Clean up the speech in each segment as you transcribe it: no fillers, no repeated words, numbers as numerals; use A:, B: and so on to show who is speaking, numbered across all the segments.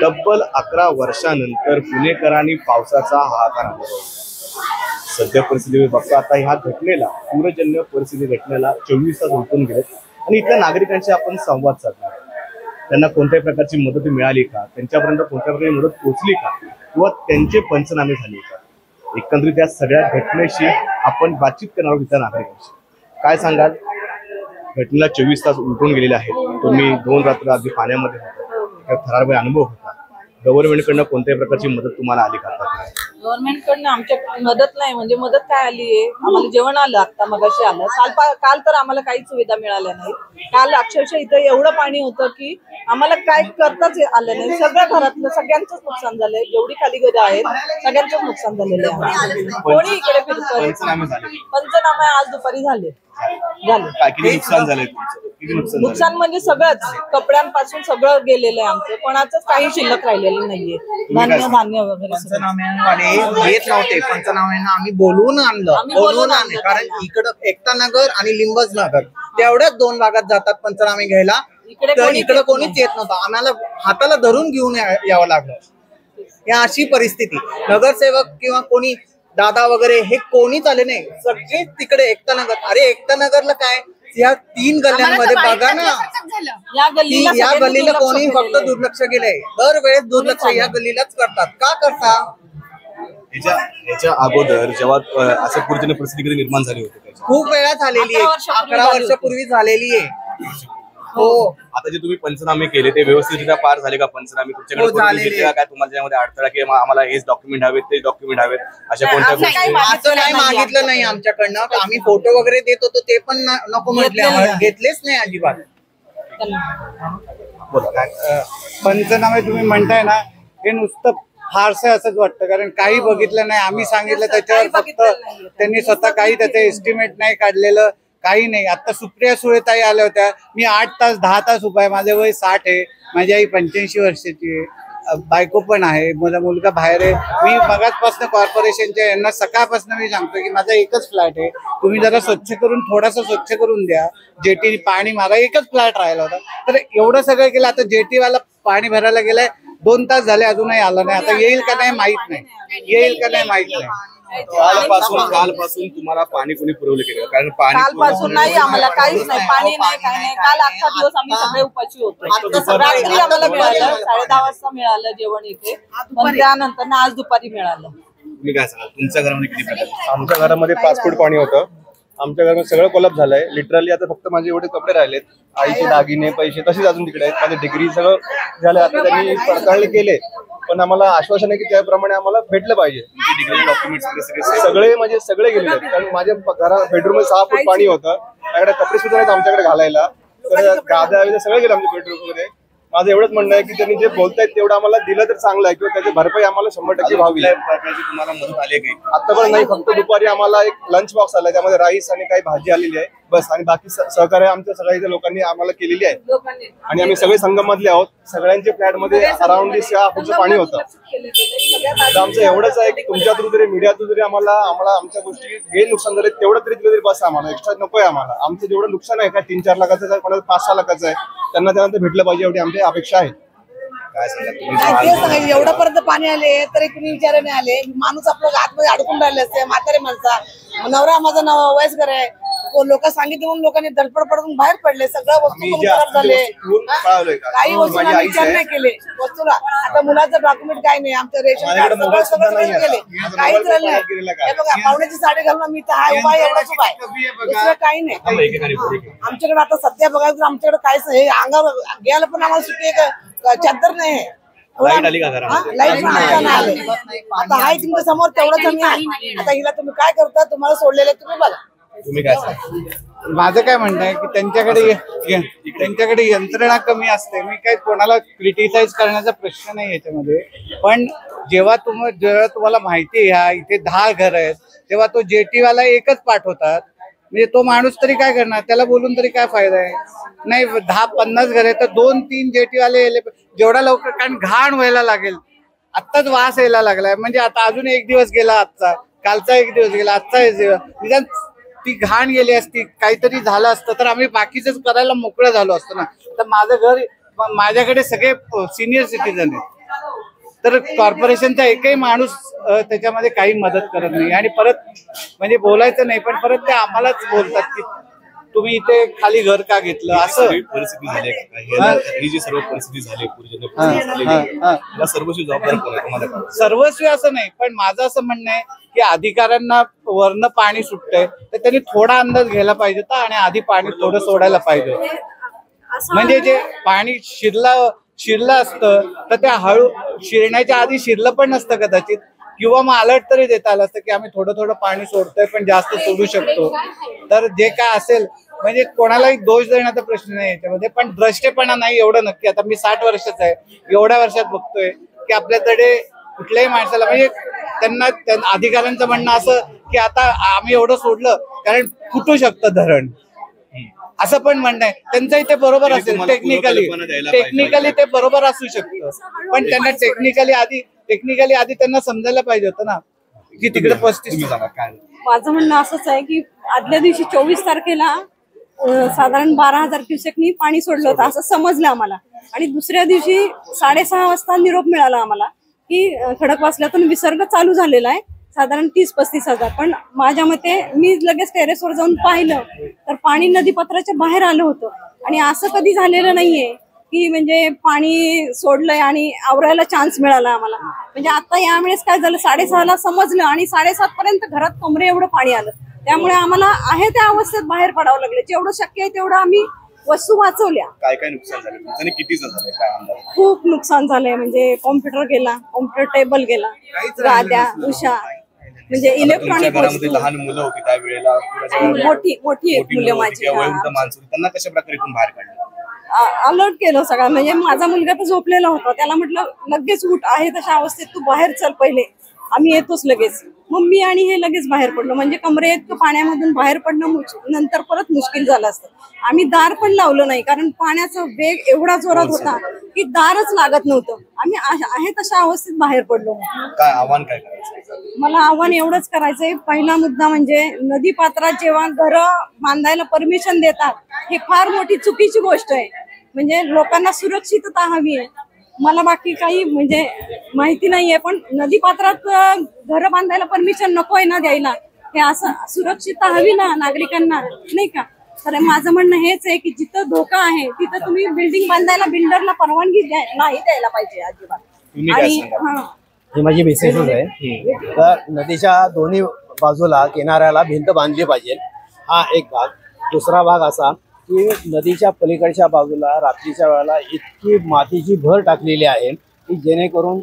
A: तब्बल 11 वर्षानंतर पुणेकरांनी पावसाचा हाहाकार अनुभवला। सध्या परिस्थिती बघता आता ह्या घटनेला पूरजन्य परिस्थिती घटनेला 24 तास उलटून गेलेत आणि इथल्या नागरिकांशी आपण संवाद साधणार। त्यांना कोणत्याही प्रकारची मदत मिळाली का, त्यांच्यापर्यंत कोणत्या प्रकारची मदत पोहोचली का किंवा त्यांचे पंचनामे झाले का, एकंदरीत या सगळ्या घटनेशी आपण बातचीत करणार आहोत इथल्या नागरिकांशी। काय सांगाल? घटनेला 24 तास उलटून गेलेले आहेत। तुम्ही 2 रात्र अगदी पाण्यामध्ये होता, थरारक अनुभव होता। गव्हर्नमेंटकडनं कोणत्याही प्रकारची मदत तुम्हाला आली का?
B: गव्हर्नमेंटकडनं आमच्या मदत नाही, म्हणजे मदत काय आली आहे, आम्हाला जेवण आलं आता मगाशी आलं। काल तर आम्हाला काही सुविधा मिळाल्या नाही। काल अक्षरशः इथं एवढं पाणी होतं की आम्हाला काय करताच आलं नाही। सगळ्या घरातलं सगळ्यांचंच नुकसान झालंय, जेवढी खाली घरं आहेत सगळ्यांचंच नुकसान झालेलं आहे। कोणी इकडे फिरतोय? पंचनामे आज दुपारी झाले।
A: किती नुकसान झालंय?
B: नुकसान म्हणजे सगळंच, कपड्यांपासून सगळं गेलेलं आहे आमचं, कोणाचंच काही शिल्लक राहिलेलं नाहीये। धान्य वगैरे
C: पंचनाम्यावाले येत नव्हते, पंचनाम्यांना आम्ही बोलवून आणलं कारण इकडं एकता नगर आणि लिंबज नगर तेवढ्याच 2 भागात जातात पंचनामे घ्यायला। इकडे कोणीच येत नव्हतं, आम्हाला हाताला धरून घेऊन यावं लागलं। या अशी परिस्थिती, नगरसेवक किंवा कोणी दादा वगैरे हे कोणीच आले नाही, सगळे तिकडे एकता नगर। अरे एकता नगरला काय, या 3 गल्ल्यांमध्ये बघा ना, या गल्लीला कोणी फक्त दुर्लक्ष केलंय। दरवेळेस दुर्लक्ष या गल्लीलाच करतात, का करता?
A: याच्या अगोदर जेव्हा असं पूरजन्य परिस्थिती निर्माण झाली होती
C: खूप वेळा झालेली आहे, 11 वर्षापूर्वी झालेली आहे। हो,
A: आता जे तुम्ही पंचनामे केले ते व्यवस्थितरित्या पार झाले का? पंचनामे तुमच्याकडे काय तुम्हाला त्यामध्ये अडथळा की आम्हाला हेच डॉक्युमेंट हवेत, तेच डॉक्युमेंट हवेत, अशा कोणत्या
C: असं नाही मागितलं नाही आमच्याकडनं। आम्ही फोटो वगैरे देत होतो ते पण नको म्हटले, घेतलेच नाही अजिबात।
D: पंचनामे तुम्ही म्हणताय ना, हे नुसतं फारसं असंच वाटतं, कारण काही बघितलं नाही। आम्ही सांगितलं त्याच्यावर फक्त त्यांनी स्वतः काही त्याचं एस्टिमेट नाही काढलेलं, काही नाही। आता सुप्रिया सुळेताई आल्या होत्या, मी 8 तास 10 तास उभा आहे, माझे वय 60 आहे, माझी आई 85 वर्षाची आहे, बायको पण आहे, माझा मुलगा बाहेर आहे। मी मगाचपासून कॉर्पोरेशनच्या यांना सकाळपासून मी सांगतो की माझा एकच फ्लॅट आहे, तुम्ही जरा स्वच्छ करून थोडासा स्वच्छ करून द्या, जेटी पाणी मारा। एकच फ्लॅट राहिला होता, तर एवढं सगळं केलं। आता जेटीवाला पाणी भरायला गेलाय, 2 तास झाले अजूनही आला नाही। आता येईल का नाही माहित नाही, येईल का नाही माहित नाही।
A: कालपासून तुम्हाला पाणी कोणी पुरवलं केलं? कारण
B: कालपासून नाही, आम्हाला काहीच नाही, पाणी नाही, काही नाही। काल अख्खा दिवस आम्ही सगळे उपाशी होतो। रात्री आम्हाला मिळालं, 10:30 वाजता मिळालं जेवण इथे, पण त्यानंतर आज दुपारी मिळालं।
A: तुम्ही काय सांगाल, तुमच्या घरामध्ये किती प्रकार?
E: आमच्या घरामध्ये 5 फूट पाणी होतं, आमच्या घरामध्ये सगळं कोलॅप्स झालंय लिटरली। आता फक्त माझे एवढे कपडे राहिलेत, आईचे दागिने पैसे तसेच अजून तिकडे आहेत, माझे डिग्री सगळं झालं। आता त्यांनी पडताळणी केले, पण आम्हाला आश्वासन आहे की त्याप्रमाणे आम्हाला भेटलं पाहिजे। सगळे म्हणजे सगळे गेलेले आहेत, कारण माझ्या बेडरूम मध्ये 6 फूट पाणी होतं, त्याकडे कपडे सुद्धा आहेत आमच्याकडे घालायला, तर गाद्या सगळे गेले आमच्या बेडरूम मध्ये। माझं एवढंच म्हणणं आहे की त्यांनी जे बोलतायत तेवढं आम्हाला दिलं तर चांगलं आहे, किंवा त्याची भरपाई आम्हाला 100% व्हावी।
A: तुम्हाला मदत आली काही?
E: आतापर्यंत नाही, फक्त दुपारी आम्हाला एक लंच बॉक्स आलाय, त्यामध्ये राईस आणि काही भाजी आलेली आहे बस, आणि बाकी सहकार्य आमच्या सगळ्या लोकांनी आम्हाला केलेली आहे। आणि आम्म्ही सगळे संगम मधले आहोत, सगळ्यांच्या फ्लॅट मध्ये अराउंड 6 फूटचं पाणी होतं। तर आमचं एवढंच आहे की तुमच्या थ्रू जरी मीडिया थ्रू जरी आम्हाला आमच्या गोष्टी जे नुकसान झाले तेवढं तरी दिलं तरी बस, आम्हाला एक्स्ट्रा नकोय आम्हाला। आमचं जेवढं नुकसान आहे, काय 3-4 लाखाचं आहे, कोणाला 5-6 लाखाचं आहे, त्यांना त्यानंतर भेटलं पाहिजे, एवढी आमची अपेक्षा आहे।
A: काय सांगा,
F: एवढं पर्यंत पाणी आले तरी कुणी विचार नाही आले। माणूस आपलं आतमध्ये अडकून राहिले असते, म्हातारे माणसा, नवरा माझा वयस्कर आहे, लोक सांगितलं म्हणून लोकांनी धडपड पडून बाहेर पडले, सगळ्या वस्तू खराब झाले, काही वस्तूंना विचार नाही केले वस्तूला। आता मुलाचं डॉक्युमेंट काही नाही, आमचं रेशन सगळं केले, काहीच राहिलं नाही। हे बघा, पाहुण्याची साडी घालून मी तर हा उभा आहे, एवढाच उभा आहे, दुसरं काही नाही आमच्याकडे। आता सध्या बघायचं आमच्याकडे काहीच नाही, अंगावर घ्यायला पण आम्हाला सुट्टी चादर नाही आहे, लाईट पण आले। आता हाय तुमच्या समोर तेवढंच आम्ही आहे। आता हिला तुम्ही काय करता, तुम्हाला सोडलेलं तुम्ही बघा।
A: तुम्ही काय सांगा?
D: माझं काय म्हणणं आहे की त्यांच्याकडे यंत्रणा कमी असते। मी काही कोणाला क्रिटिसाइज करण्याचा प्रश्न नाही याच्यामध्ये, पण जेव्हा तुम्हाला माहिती आहे इथे 10 घर आहेत, तेव्हा तो जेटीवाला एकच पाठवतात, म्हणजे तो माणूस तरी काय करणार, त्याला बोलून तरी काय फायदा आहे? नाही, 10-50 घर आहे तर 2-3 जेटीवाले यायले जेवढा लवकर, कारण घाण व्हायला लागेल। आत्ताच वास यायला लागलाय, म्हणजे आता अजून 1 दिवस गेला, आजचा कालचा 1 दिवस गेला, आजचा 1 दिवस, निदान ती घाण गेली असती, काहीतरी झालं असतं तर आम्ही बाकीच करायला मोकळं झालो असतो ना। तर माझं घर, माझ्याकडे सगळे सिनियर सिटीजन आहेत, तर कॉर्पोरेशनचा एकही माणूस त्याच्यामध्ये काही मदत करत नाही. आणि परत म्हणजे बोलायचं नाही, पण परत ते आम्हालाच बोलतात की तुम्ही इथे खाली घर का घेतलं, असं
A: परिस्थिती झाली ही जी सर्व परिस्थिती झाली पूरजन्य परिस्थिती झालेली आहे, याला सर्वस्वी जबाबदार कोण आहे तुम्हाला काय?
D: सर्वस्वी असं नाही, पण माझं असं म्हणणं आहे की अधिकाऱ्यांना वरनं पाणी सुटतंय तर त्यांनी थोडा अंदाज घ्यायला पाहिजे होता आणि आधी पाणी थोडं सोडायला पाहिजे होतं. म्हणजे जे पाणी शिरलं असतं तर त्या हळू शिरण्याच्या आधी शिरलं पण नसतं कदाचित, किंवा मग अलर्ट तरी देता आलं असतं की आम्ही थोडं थोडं पाणी सोडतोय पण जास्त सोडू शकतो. तर जे काय असेल म्हणजे कोणालाही दोष देण्याचा प्रश्न नाही याच्यामध्ये, पण भ्रष्टेपणा नाही एवढं नक्की. आता मी 60 वर्षाचा आहे, एवढ्या वर्षात बघतोय की आपल्याकडे कुठल्याही माणसाला म्हणजे त्यांना अधिकाऱ्यांचं म्हणणं असं की आता आम्ही एवढं सोडलं कारण फुटू शकतं धरण, असं पण म्हणणं आहे. त्यांचंही ते बरोबर असेल, टेक्निकली ते बरोबर असू शकतं, पण त्यांना टेक्निकली आधी त्यांना समजायला पाहिजे होतं ना की तिकडे 35.
G: माझं म्हणणं असंच आहे की आदल्या दिवशी 24 तारखेला साधारण 12,000 क्युसेकनी पाणी सोडलं होतं असं समजलं आम्हाला, आणि दुसऱ्या दिवशी 6:30 वाजता निरोप मिळाला आम्हाला की खडकवासल्यातून विसर्ग चालू झालेला आहे साधारण 30-35 हजार. पण माझ्या मते मी लगेच टेरेसवर जाऊन पाहिलं तर पाणी नदीपात्राच्या बाहेर आलं होतं, आणि असं कधी झालेलं नाहीये की म्हणजे पाणी सोडलंय आणि आवरायला चान्स मिळाला आम्हाला. म्हणजे आता यावेळेस काय झालं, 6:30ला समजलं आणि 7:30 पर्यंत घरात कमरे एवढं पाणी आलं. त्यामुळे आम्हाला आहे त्या अवस्थेत बाहेर पडावं लागलं. जेवढं शक्य आहे तेवढं आम्ही वस्तू वाचवल्या.
A: काय काय नुकसान झालं, कितीचं झालंय काय अंदाज?
G: खूप नुकसान झालंय. म्हणजे कॉम्प्युटर गेला, कॉम्प्युटर टेबल गेला, गाद्या, उषा, म्हणजे इलेक्ट्रॉनिक
A: घरामध्ये लहान मुलं होती त्यावेळेला,
G: मोठी एक मुलं माझी,
A: वयोवृद्ध माणसं होती, त्यांना कशा प्रकारे इथून बाहेर काढलं?
G: अलर्ट केलं सगळं. म्हणजे माझा मुलगा तर झोपलेला होता, त्याला म्हटलं लगेच उठ, आहे तशा अवस्थेत तू बाहेर चल, पहिले आम्ही येतोच लगेच. मग मी आणि हे लगेच बाहेर पडलो. म्हणजे कमरे इतकं पाण्यामधून बाहेर पडणं नंतर परत मुश्किल झालं असतं. आम्ही दार पण लावलं नाही कारण पाण्याचा वेग एवढा जोरात होता की दारच लागत नव्हतं. आम्ही आहे तशा अवस्थेत बाहेर पडलो.
A: काय आव्हान काय करायचं?
G: मला आव्हान एवढंच करायचंय. पहिला मुद्दा म्हणजे नदी पात्रात जेव्हा घरं बांधायला परमिशन देतात हे फार मोठी चुकीची गोष्ट आहे. म्हणजे लोकांना सुरक्षितता हवी आहे. मला बाकी काही म्हणजे माहिती नाहीये, पण नदी पात्रात घरं बांधायला परमिशन नकोय ना द्यायला. हे असं सुरक्षितता हवी ना नागरिकांना, नाही का? तर माझं म्हणणं हेच आहे की जिथं धोका आहे तिथं तुम्ही बिल्डिंग बांधायला बिल्डरला परवानगी नाही द्यायला पाहिजे अजिबात. आणि
H: ही माझी मेसेजच आहे. तर नदीच्या दोन्ही बाजूला किनाऱ्याला भिंत बांधली पाहिजे, हा एक भाग. दुसरा भाग असा की नदीच्या पलीकडच्या बाजूला रात्रीच्या वेळेला इतकी मातीची भर टाकलेली आहे की जेणेकरून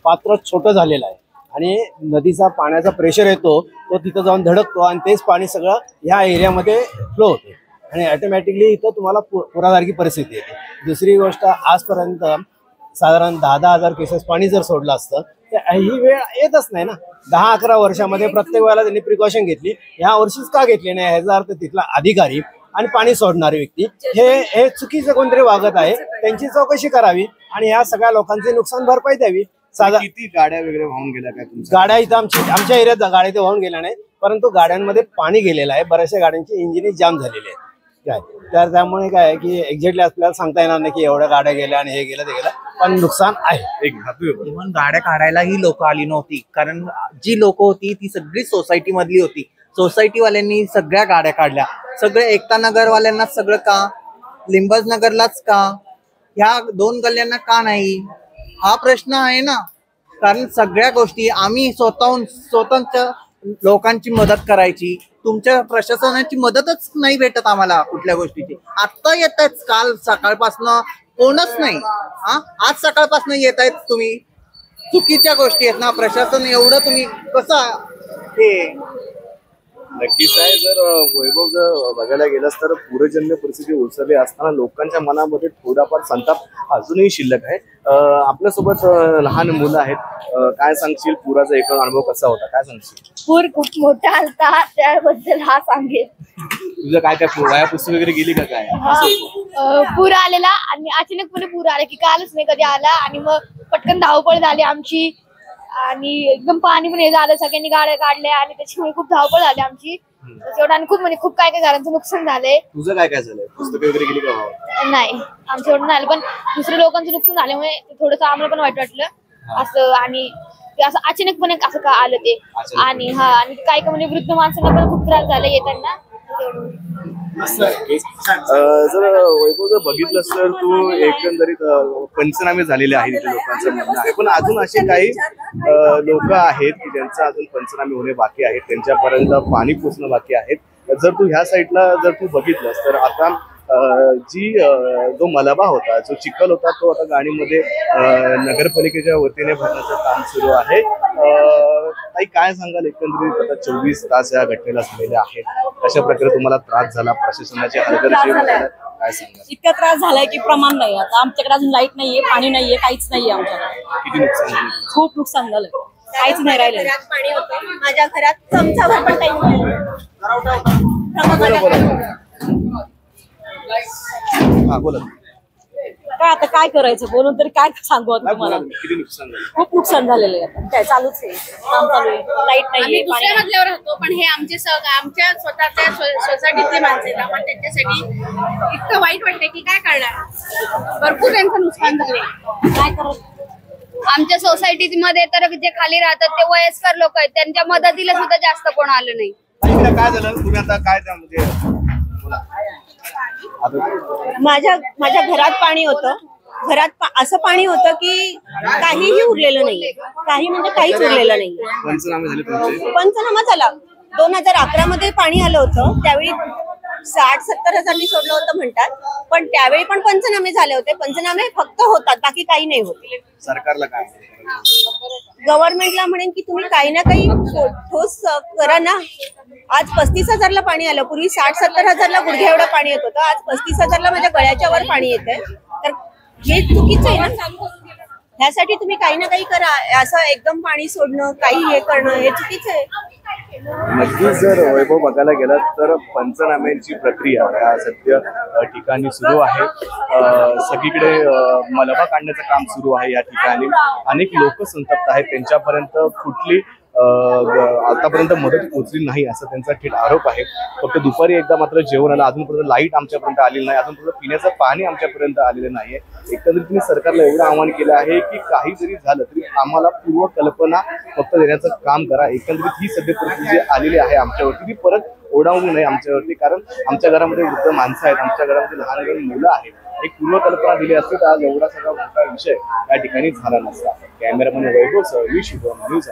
H: पात्र छोटं झालेलं आहे आणि नदीचा पाण्याचा प्रेशर येतो तो तिथं जाऊन धडकतो आणि तेच पाणी सगळं ह्या एरियामध्ये फ्लो होते आणि ऑटोमॅटिकली इथं तुम्हाला पुरासारखी परिस्थिती येते. दुसरी गोष्ट, आजपर्यंत साधारण 10-10 हजार केसेस पाणी जर सोडलं असतं तर ही वेळ येतच नाही ना. 10-11 वर्षामध्ये प्रत्येक वेळेला त्यांनी प्रिकॉशन घेतली, ह्या वर्षीच का घेतली नाही ह्याचा अर्थ तिथला अधिकारी आणि पाणी सोडणारी व्यक्ती हे चुकीचं कोणतरी वागत आहे. त्यांची चौकशी करावी आणि या सगळ्या लोकांचे नुकसान भरपाई द्यावी.
A: किती गाड्या वगैरे वाहून गेल्या काय तुमच्या?
H: गाड्या इथं आमच्या एरियात गाड्या इथे वाहून गेल्या नाही, परंतु गाड्यांमध्ये पाणी गेलेलं आहे. बऱ्याचशा गाड्यांची इंजिन जाम झालेली आहेत काय. तर त्यामुळे काय की एक्झॅक्टली आपल्याला सांगता येणार नाही की एवढ्या गाड्या गेल्या आणि हे गेलं ते गेलं, पण नुकसान आहे.
C: इव्हन गाड्या काढायला ही लोक आली नव्हती, कारण जी लोक होती ती सगळी सोसायटी मधली होती. सोसायटीवाल्यांनी सगळ्या गाड्या काढल्या. सगळे एकता नगरवाल्यांना सगळं का, लिंबज नगरलाच का, ह्या 2 गल्ल्यांना का नाही, हा प्रश्न आहे ना. कारण सगळ्या गोष्टी आम्ही स्वतःच्या लोकांची मदत करायची, तुमच्या प्रशासनाची मदतच नाही भेटत आम्हाला कुठल्या गोष्टीची. आता येत आहेत, काल सकाळपासनं कोणच नाही. आज सकाळपासनं येत आहेत तुम्ही, चुकीच्या गोष्टी आहेत ना. प्रशासन एवढं तुम्ही कसं हे
A: नक्कीच आहे. जर वैभव जर बघायला गेलास तर पूरजन्य परिस्थिती ओसरली असताना लोकांच्या मनामध्ये थोडाफार संताप अजूनही शिल्लक आहे. आपल्यासोबत लहान मुलं आहेत. काय सांगशील, पुराचा एकूण अनुभव कसा होता, काय सांगशील?
I: पूर खूप मोठा आलता, त्याबद्दल हा सांगेल.
A: तुझं काय काय वया पुस्तक वगैरे गेली का काय?
I: पूर आलेला आणि अचानकपणे पूर आला की कालच नाही कधी आला, आणि मग पटकन धावपळ झाली आमची आणि एकदम पाणी पण हे झालं. सगळ्यांनी गाड्या काढल्या आणि त्याच्यामुळे खूप धावपळ झाली आमची तेवढं, आणि खूप म्हणजे खूप काय काय घरांचं नुकसान झालंय.
A: तुझं काय काय झालंय? पुस्तक वगैरे गेली का?
I: नाही, आमचं एवढं नाही, पण दुसऱ्या लोकांचं नुकसान झाल्यामुळे थोडंसं आम्हाला पण वाईट वाटलं. असं आणि ते असं अचानकपणे असं का आलं ते आणि आणि काही म्हणजे वृद्ध माणसांना पण खूप त्रास झाला येताना.
A: जर वैभव जर बघितलंस तर तू एकंदरीत पंचनामे झालेले आहेत इथे लोकांचं म्हणणं आहे, पण अजून असे काही लोक आहेत की ज्यांचं अजून पंचनामे होणे बाकी आहेत, त्यांच्यापर्यंत पाणी पोचणं बाकी आहेत. जर तू ह्या साईडला जर तू बघितलंस तर आता जो मलबा होता, जो चिखल होता, तो आता गाडीमध्ये नगरपालिकेच्या वतीने भरण्याचं काम सुरू आहे. ताई काय सांगाल, एकंदरीत आता 24 तास या घटनेला झालेले आहेत, कशा प्रकारे तुम्हाला त्रास झाला, प्रशासनाची हलगर्जी काय सांगाल?
G: इतका त्रास झालाय की प्रमाण नाही. आता आमच्याकडे अजून लाईट नाहीये, पाणी नाहीये, काहीच नाहीये आमच्याकडे.
A: किती नुकसान झालं?
G: खूप नुकसान झालं, काहीच नाही राहिलं.
J: पाणी होतं माझ्या घरात, चमचाभर पण काही
A: हा बोला.
G: काय आता काय करायचं, बोलून तरी काय सांगू आता तुम्हाला.
A: किती नुकसान झालं?
G: खूप नुकसान झालेलं आहे. आता काय चालूच आहे, काम चालू आहे, लाईट नाहीये, पाणी
J: दुसऱ्या मजल्यावर राहतो, पण हे आमच्या स्वतःच्या सोसायटीतले माणसं आहेत. आम्हाला त्यांच्यासाठी इतकं वाईट वाटतंय की काय करणार. भरपूर त्यांचं नुकसान झालंय.
G: काय करत
I: आमच्या सोसायटीमध्ये तर जे खाली राहतात ते वयस्कर लोक आहेत, त्यांच्या मदतीला सुद्धा जास्त कोण आलं नाही.
A: काय झालं, तुम्ही आता काय म्हणजे
J: माझ्या घरात पाणी होतं. घरात असं पाणी होतं की काहीही उरलेलं नाहीये, काही म्हणजे काहीच उरलेलं नाहीये.
A: पंचनामे झाले तुमचे?
J: पंचनामा झाला. 2011 मध्ये पाणी आलं होतं, त्यावेळी 60-70 हजारांनी सोडलं होतं म्हणतात, पण त्यावेळी पण पंचनामे झाले होते. पंचनामे फक्त होतात, बाकी काही नाही होत.
A: सरकारला काय
J: गव्हर्नमेंटला म्हणेन की तुम्ही काही ना काही ठोस करा ना. आज 35 हजारला पाणी आलं, पूर्वी 60-70 हजारला गुडघ्या एवढं पाणी येत होतं, आज 35 हजारला माझ्या गळ्याच्या वर पाणी येतंय. तर हे चुकीचं आहे ना. ह्यासाठी तुम्ही काही ना काही करा. असं एकदम पाणी सोडणं, काही हे करणं, हे चुकीचं आहे.
A: नक्कीच जर वैभव बघायला गेला तर पंचनाम्यांची प्रक्रिया या सध्या ठिकाणी सुरू आहे. सगळीकडे मलबा काढण्याचं काम सुरू आहे. या ठिकाणी अनेक लोक संतप्त आहेत, त्यांच्यापर्यंत कुठली आतापर्यंत मदत पोहोचली नाही असा त्यांचा थेट आरोप आहे. फक्त दुपारी एकदा मात्र जेवण आलं, अजूनपर्यंत लाईट आमच्यापर्यंत आलेली नाही, अजूनपर्यंत पिण्याचं पाणी आमच्यापर्यंत आलेलं नाहीये. एकंदरीत मी सरकारला एवढं आवाहन केलं आहे की काही जरी झालं तरी आम्हाला पूर्वकल्पना फक्त देण्याचं काम करा. एकंदरीत ही सध्या परिस्थिती जी आलेली आहे आमच्यावरती ती परत ओढावू नये आमच्यावरती, कारण आमच्या घरामध्ये वृद्ध माणसं आहेत, आमच्या घरामध्ये लहान लहान मुलं आहेत. एक पूर्वकल्पना दिली असती तर आज एवढा सगळा मोठा विषय या ठिकाणी झाला नसता. कॅमेरामॅन वैभव सह मी शुभम, न्यूज.